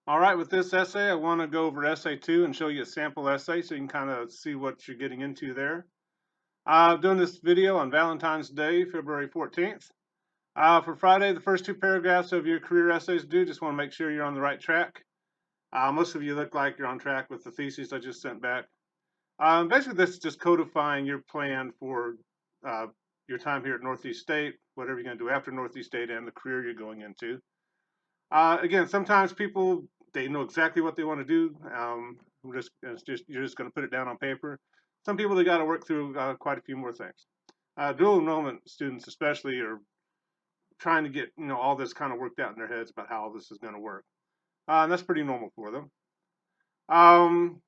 All right, with this essay, I want to go over essay 2 and show you a sample essay so you can kind of see what you're getting into there. I'm doing this video on Valentine's Day, February 14th. For Friday, the first two paragraphs of your career essays due. Just want to make sure you're on the right track. Most of you look like you're on track with the thesis I just sent back. Basically, this is just codifying your plan for uh, your time here at Northeast State, whatever you're going to do after Northeast State and the career you're going into. Again, sometimes people they know exactly what they want to do. You're just going to put it down on paper. Some people they got to work through quite a few more things. Dual enrollment students, especially, are trying to get all this kind of worked out in their heads about how all this is going to work, and that's pretty normal for them. Um,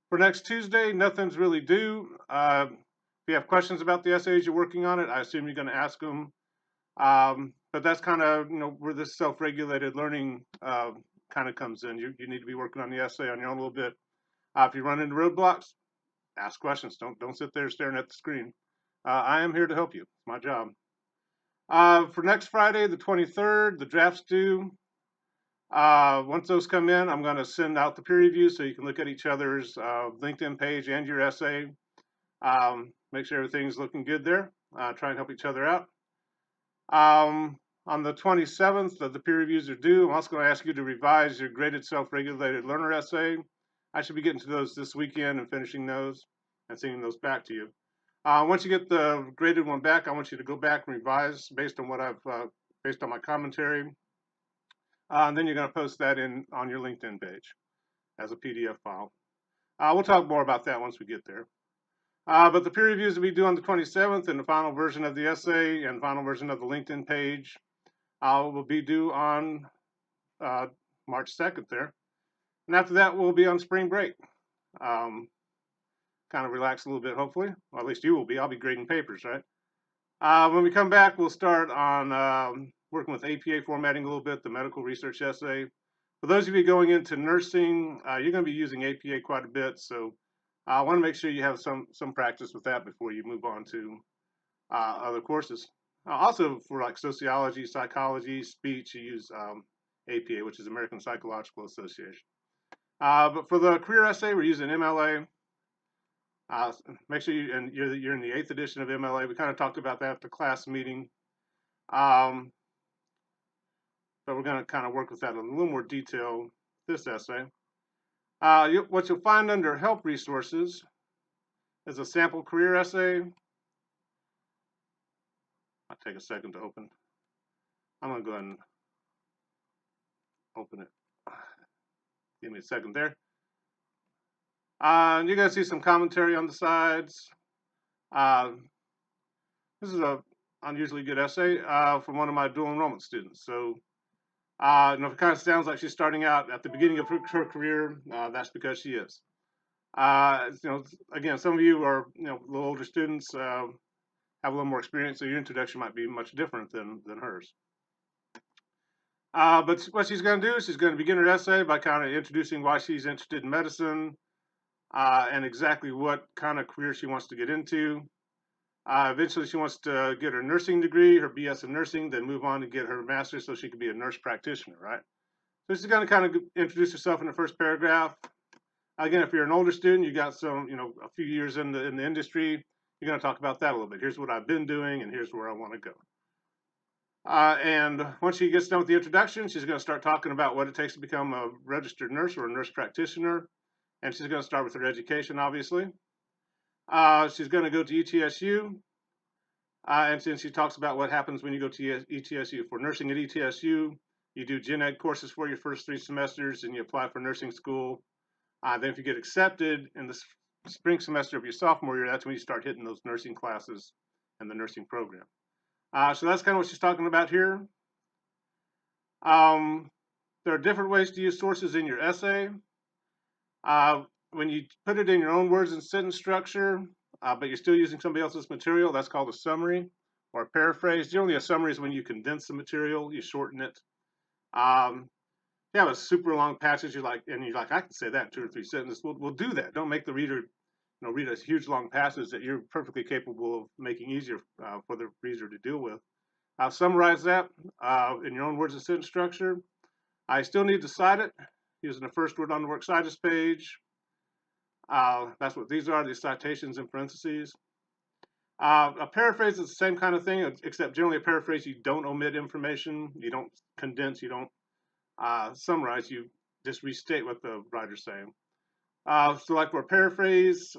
for next Tuesday, nothing's really due. If you have questions about the essays you're working on it, I assume you're going to ask them. But that's kind of where this self-regulated learning kind of comes in. You need to be working on the essay on your own a little bit. If you run into roadblocks, ask questions. Don't sit there staring at the screen. I am here to help you. It's my job. For next Friday, the 23rd, the draft's due. Once those come in, I'm going to send out the peer review so you can look at each other's LinkedIn page and your essay. Make sure everything's looking good there. Try and help each other out. On the 27th, the peer reviews are due. I'm also going to ask you to revise your graded self-regulated learner essay. I should be getting to those this weekend and finishing those and sending those back to you. Once you get the graded one back, I want you to go back and revise based on what based on my commentary. And then you're going to post that on your LinkedIn page as a PDF file. We'll talk more about that once we get there. But the peer reviews will be due on the 27th, and the final version of the essay and final version of the LinkedIn page will be due on March 2nd there. And after that, we'll be on spring break. Kind of relax a little bit, hopefully. Or at least you will be. I'll be grading papers, right? When we come back, we'll start on working with APA formatting a little bit, the medical research essay. For those of you going into nursing, you're going to be using APA quite a bit, so I want to make sure you have some practice with that before you move on to other courses. Also, for like sociology, psychology, speech, you use APA, which is American Psychological Association. But for the career essay, we're using MLA. Make sure you're in the 8th edition of MLA. We kind of talked about that at the class meeting. But we're going to kind of work with that in a little more detail this essay. What you'll find under help resources is a sample career essay. I'll take a second to open. I'm going to go ahead and open it. Give me a second there. You're going to see some commentary on the sides. This is an unusually good essay from one of my dual enrollment students. So, if it kind of sounds like she's starting out at the beginning of her career, that's because she is. Again, some of you are a little older students, have a little more experience, so your introduction might be much different than hers. But what she's going to do is she's going to begin her essay by kind of introducing why she's interested in medicine and exactly what kind of career she wants to get into. Eventually, she wants to get her nursing degree, her BS in nursing, then move on to get her master's so she can be a nurse practitioner, right? So she's going to kind of introduce herself in the first paragraph. Again, if you're an older student, you got some, a few years in the industry, you're going to talk about that a little bit. Here's what I've been doing, and here's where I want to go. And once she gets done with the introduction, she's going to start talking about what it takes to become a registered nurse or a nurse practitioner. And she's going to start with her education, obviously. She's going to go to ETSU. And since she talks about what happens when you go to ETSU. For nursing at ETSU, you do gen ed courses for your first 3 semesters, and you apply for nursing school. Then if you get accepted in the spring semester of your sophomore year, that's when you start hitting those nursing classes and the nursing program. So that's kind of what she's talking about here. There are different ways to use sources in your essay. When you put it in your own words and sentence structure, but you're still using somebody else's material, that's called a summary or a paraphrase. Generally, a summary is when you condense the material, you shorten it. You have a super long passage, you're like, I can say that in 2 or 3 sentences. We'll do that. Don't make the reader, read a huge long passage that you're perfectly capable of making easier for the reader to deal with. Summarize that in your own words and sentence structure. I still need to cite it using the first word on the works cited page. That's what these are, these citations in parentheses. A paraphrase is the same kind of thing, except generally a paraphrase, you don't omit information, you don't condense, you don't summarize, you just restate what the writer's saying. So like for a paraphrase,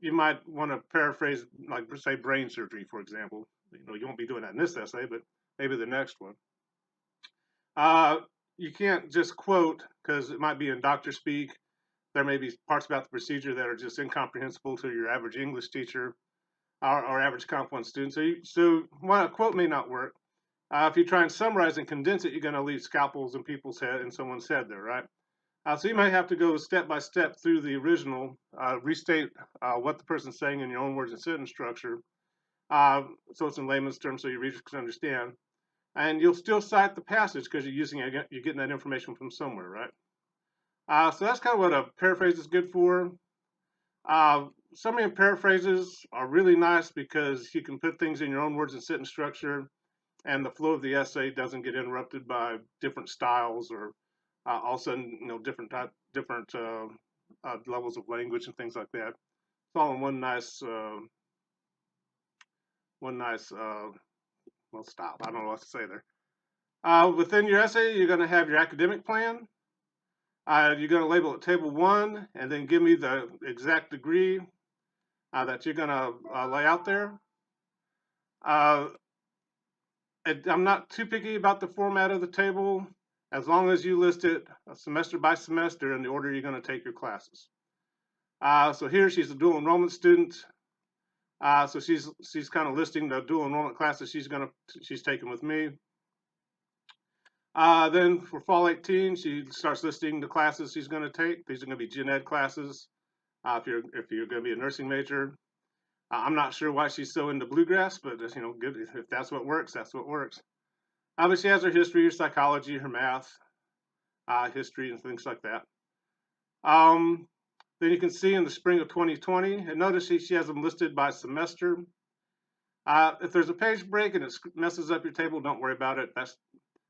you might want to paraphrase, like say brain surgery, for example. You won't be doing that in this essay, but maybe the next one. You can't just quote, because it might be in doctor speak. There may be parts about the procedure that are just incomprehensible to your average English teacher or average Comp 1 student. So a quote may not work. If you try and summarize and condense it, you're going to leave scalpels in people's head and someone's head there, right? So you might have to go step by step through the original, restate what the person's saying in your own words and sentence structure, so it's in layman's terms so your readers can understand. And you'll still cite the passage because you're getting that information from somewhere, right? So that's kind of what a paraphrase is good for. Summary and paraphrases are really nice because you can put things in your own words and sentence structure, and the flow of the essay doesn't get interrupted by different styles or all of a sudden, different levels of language and things like that. It's all in one nice style. I don't know what to say there. Within your essay, you're going to have your academic plan. You're going to label it Table 1, and then give me the exact degree that you're going to lay out there. I'm not too picky about the format of the table, as long as you list it semester by semester in the order you're going to take your classes. So here she's a dual enrollment student. So she's kind of listing the dual enrollment classes she's taking with me. Then for fall 18, she starts listing the classes she's going to take. These are going to be gen ed classes. If you're going to be a nursing major, I'm not sure why she's so into bluegrass, but good if that's what works. That's what works. But she has her history, her psychology, her math, history, and things like that. Then you can see in the spring of 2020, and notice she has them listed by semester. If there's a page break and it messes up your table, don't worry about it.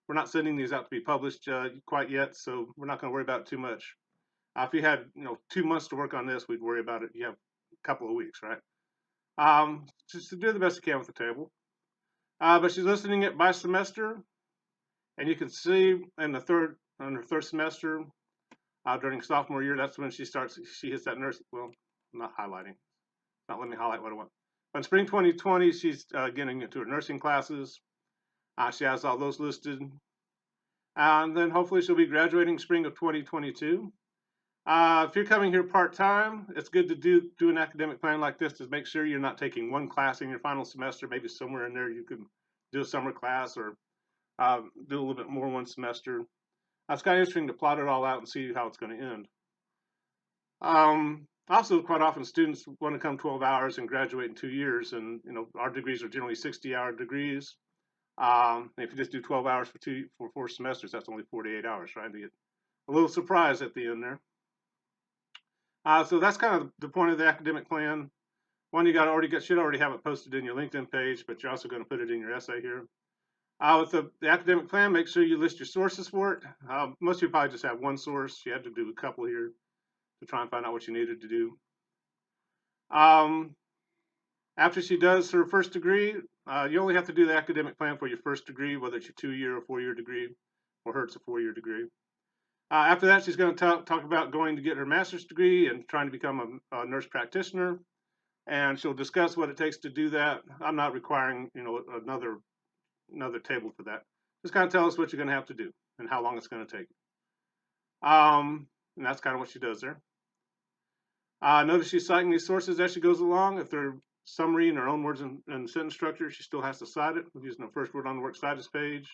We're not sending these out to be published quite yet, so we're not going to worry about it too much. If you had 2 months to work on this, we'd worry about it. You have a couple of weeks, right? Just to do the best you can with the table. But she's listing it by semester, and you can see in her third semester during sophomore year, that's when she hits that nurse. Well, I'm not highlighting. Not letting me highlight what I want. But in spring 2020, she's getting into her nursing classes. She has all those listed. And then hopefully she'll be graduating spring of 2022. If you're coming here part-time, it's good to do an academic plan like this to make sure you're not taking one class in your final semester. Maybe somewhere in there you could do a summer class or do a little bit more one semester. It's kind of interesting to plot it all out and see how it's going to end. Also, quite often students want to come 12 hours and graduate in 2 years, and our degrees are generally 60-hour degrees. If you just do 12 hours for 4 semesters, that's only 48 hours, right? You get a little surprise at the end there. So that's kind of the point of the academic plan. One, you should already have it posted in your LinkedIn page, but you're also going to put it in your essay here. With the academic plan, make sure you list your sources for it. Most of you probably just have one source. You have to do a couple here to try and find out what you needed to do. After she does her first degree, you only have to do the academic plan for your first degree, whether it's your 2-year or 4-year degree. For her, it's a 4-year degree. After that, she's going to talk about going to get her master's degree and trying to become a nurse practitioner. And she'll discuss what it takes to do that. I'm not requiring, another table for that. Just kind of tell us what you're going to have to do and how long it's going to take. And that's kind of what she does there. Notice she's citing these sources as she goes along. If they're summary in her own words and sentence structure, she still has to cite it using the first word on the works cited page.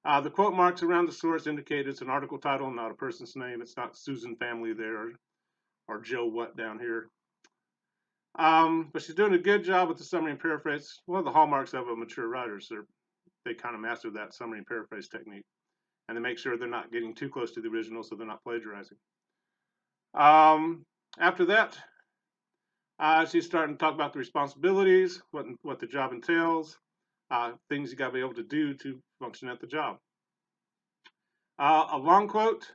The quote marks around the source indicate it's an article title, not a person's name. It's not Susan Family there or Joe What down here. But she's doing a good job with the summary and paraphrase. One of the hallmarks of a mature writer is they kind of master that summary and paraphrase technique. And they make sure they're not getting too close to the original so they're not plagiarizing. After that, she's starting to talk about the responsibilities, what the job entails, things you got to be able to do to function at the job. A long quote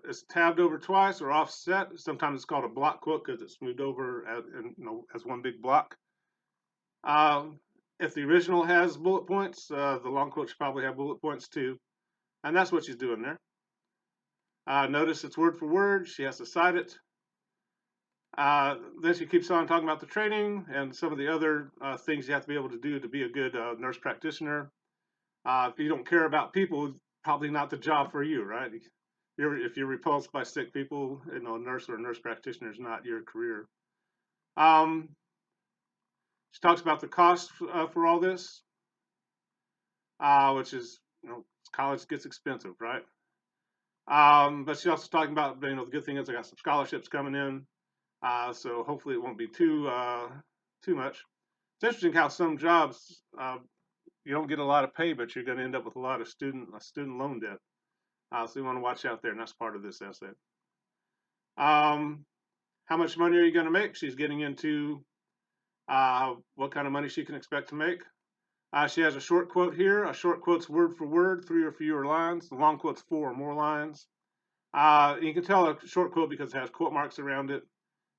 is tabbed over twice or offset. Sometimes it's called a block quote because it's moved over as one big block. If the original has bullet points, the long quote should probably have bullet points too. And that's what she's doing there. Notice it's word for word. She has to cite it. Then she keeps on talking about the training and some of the other things you have to be able to do to be a good nurse practitioner. If you don't care about people, probably not the job for you, right? If you're repulsed by sick people, a nurse or a nurse practitioner is not your career. She talks about the cost for all this, which is, college gets expensive, right? But she's also talking about, the good thing is I got some scholarships coming in, so hopefully it won't be too much. It's interesting how some jobs you don't get a lot of pay, but you're going to end up with a lot of student loan debt. So you want to watch out there, and that's part of this essay. How much money are you going to make? She's getting into what kind of money she can expect to make. She has a short quote here. A short quote's word for word, 3 or fewer lines. The long quote's 4 or more lines. You can tell a short quote because it has quote marks around it.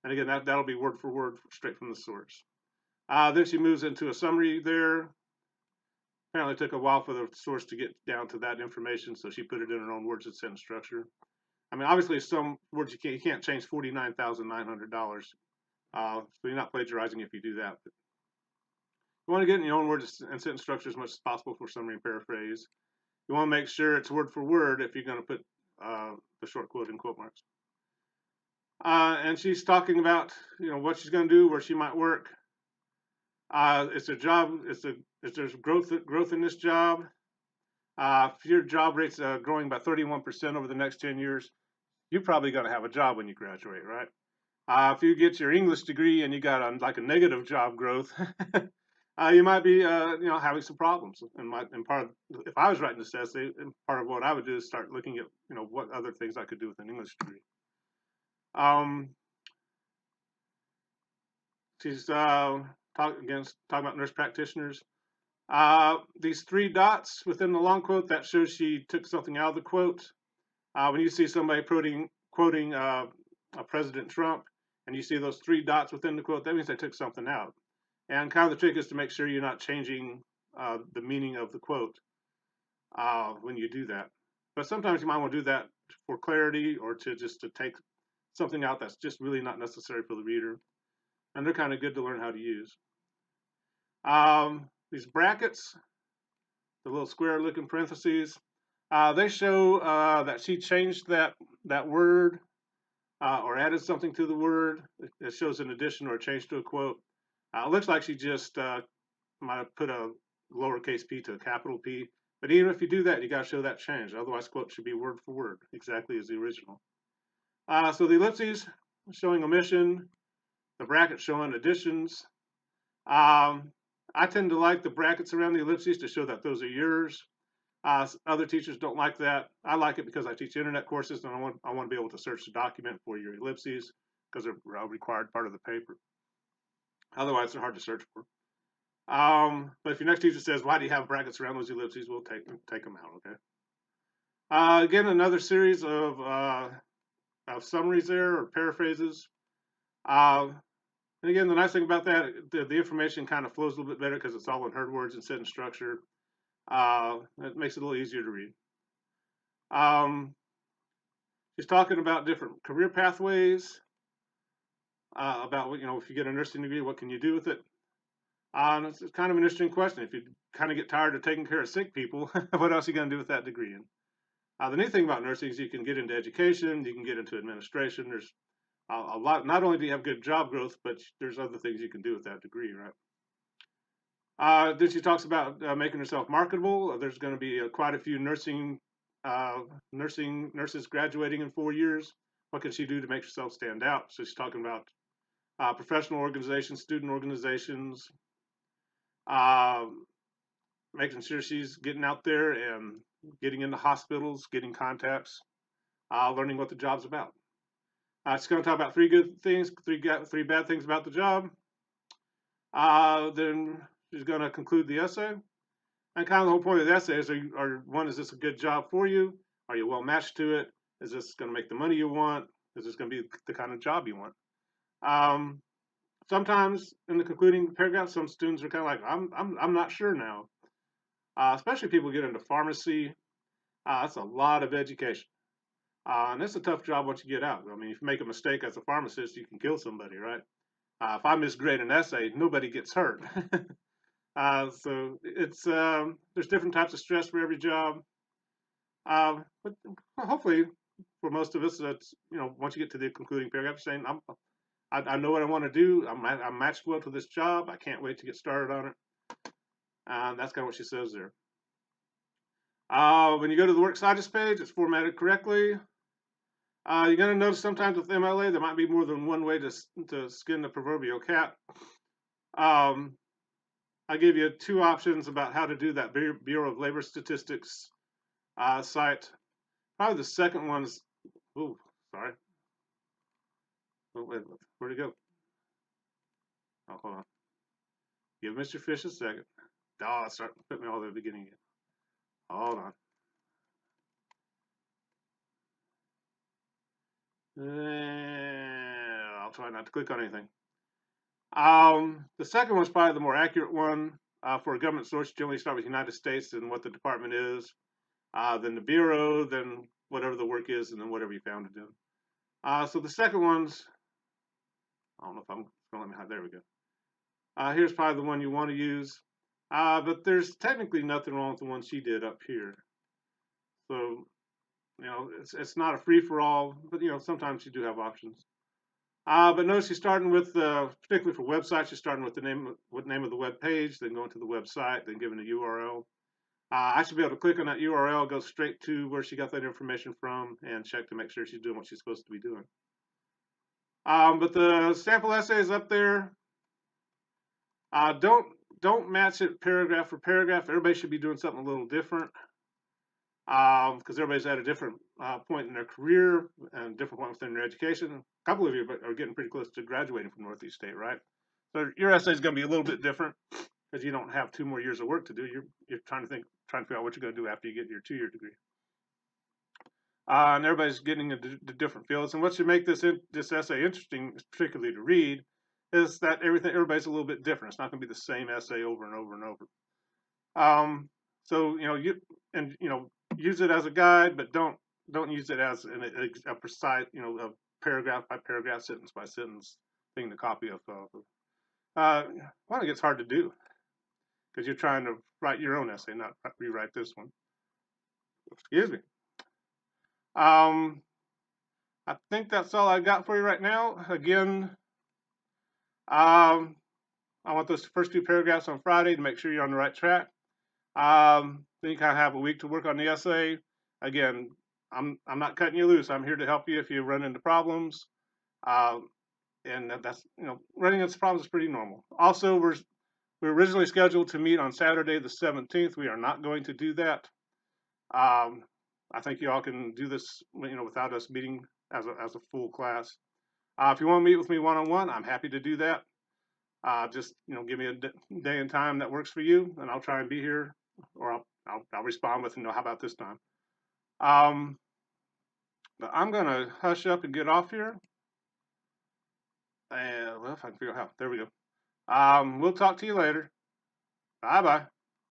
And again, that'll be word for word, straight from the source. Then she moves into a summary there. Apparently it took a while for the source to get down to that information, so she put it in her own words and sentence structure. I mean, obviously, some words you can't change $49,900. So you're not plagiarizing if you do that. But you want to get in your own words and sentence structure as much as possible for summary and paraphrase. You want to make sure it's word for word if you're going to put the short quote in quote marks. And she's talking about what she's going to do, where she might work. It's a job. If there's growth in this job. If your job rate's growing by 31% over the next 10 years, you're probably going to have a job when you graduate, right? If you get your English degree and you got like a negative job growth, you might be having some problems. And part of, if I was writing this essay, part of what I would do is start looking at what other things I could do with an English degree. She's talking about nurse practitioners. These 3 dots within the long quote, that shows she took something out of the quote. When you see somebody quoting President Trump, and you see those 3 dots within the quote, that means they took something out. And kind of the trick is to make sure you're not changing the meaning of the quote when you do that. But sometimes you might want to do that for clarity or to take something out that's just really not necessary for the reader. And they're kind of good to learn how to use. These brackets, the little square looking parentheses, they show that she changed that word or added something to the word. It shows an addition or a change to a quote. It looks like she just might have put a lowercase p to a capital P. But even if you do that, you got to show that change. Otherwise, quote should be word for word, exactly as the original. So the ellipses showing omission, the brackets showing additions. I tend to like the brackets around the ellipses to show that those are yours. Other teachers don't like that. I like it because I teach internet courses and I want to be able to search the document for your ellipses because they're a required part of the paper. Otherwise, they're hard to search for. But if your next teacher says, why do you have brackets around those ellipses, we'll take them out, okay? Again, another series of summaries there or paraphrases. And again, the nice thing about that, the information kind of flows a little bit better because it's all in her words and sentence structure. It makes it a little easier to read. She's talking about different career pathways, about if you get a nursing degree, what can you do with it? It's kind of an interesting question. If you kind of get tired of taking care of sick people, what else are you going to do with that degree? And the neat thing about nursing is you can get into education, you can get into administration. There's a lot. Not only do you have good job growth, but there's other things you can do with that degree, right? Then she talks about making herself marketable. There's going to be quite a few nurses graduating in 4 years. What can she do to make herself stand out? So she's talking about professional organizations, student organizations, making sure she's getting out there and getting into hospitals, getting contacts, learning what the job's about. She's going to talk about 3 good things, 3 bad things about the job. Then she's going to conclude the essay. And kind of the whole point of the essay is, is this a good job for you? Are you well matched to it? Is this going to make the money you want? Is this going to be the kind of job you want? Sometimes in the concluding paragraph, some students are kind of like, I'm not sure now. Especially people get into pharmacy. That's a lot of education. And it's a tough job once you get out. I mean, if you make a mistake as a pharmacist, you can kill somebody, right? If I misgrade an essay, nobody gets hurt. So it's there's different types of stress for every job. But hopefully, for most of us, that's once you get to the concluding paragraph, saying I know what I want to do. I'm matched well to this job. I can't wait to get started on it. That's kind of what she says there. When you go to the works cited page, it's formatted correctly. You're going to notice sometimes with MLA, there might be more than one way to skin the proverbial cat. I give you two options about how to do that Bureau of Labor Statistics site. Probably the second one is, oh, sorry. Oh, wait, where'd it go? Oh, hold on. Give Mr. Fish a second. Oh, it's starting to put me all at the beginning again. Hold on. I'll try not to click on anything. The second one's probably the more accurate one. For a government source, you generally start with the United States and what the department is, then the bureau, then whatever the work is, and then whatever you found it in. So the second one's, I don't know if I'm going to let me hide. There we go. Here's probably the one you want to use, but there's technically nothing wrong with the one she did up here. So it's not a free for all, but sometimes you do have options. But notice you're starting with, particularly for websites, you're starting with the name of the web page, then going to the website, then giving a URL. I should be able to click on that URL, go straight to where she got that information from, and check to make sure she's doing what she's supposed to be doing. But the sample essay is up there. Don't match it paragraph for paragraph. Everybody should be doing something a little different, because everybody's at a different point in their career and different point within their education. A couple of you are getting pretty close to graduating from Northeast State, right? So your essay is going to be a little bit different because you don't have 2 more years of work to do. You're trying to figure out what you're going to do after you get your 2-year degree. And everybody's getting into different fields. And what should make this essay interesting, particularly to read, is that everybody's a little bit different. It's not going to be the same essay over and over and over. So use it as a guide, but don't use it as a precise, a paragraph by paragraph, sentence by sentence thing to copy of. One, it gets hard to do because you're trying to write your own essay, not rewrite this one. Excuse me. I think that's all I got for you right now. Again, I want those first 2 paragraphs on Friday to make sure you're on the right track. Then you kind of have a week to work on the essay. Again, I'm not cutting you loose. I'm here to help you if you run into problems. And that's running into problems is pretty normal. Also, we're originally scheduled to meet on Saturday the 17th. We are not going to do that. I think you all can do this without us meeting as a full class. If you want to meet with me one-on-one, I'm happy to do that. Just give me a day and time that works for you, and I'll try and be here, or I'll respond with how about this time. But I'm gonna hush up and get off here. And well, if I can figure out how. There we go. We'll talk to you later. Bye bye.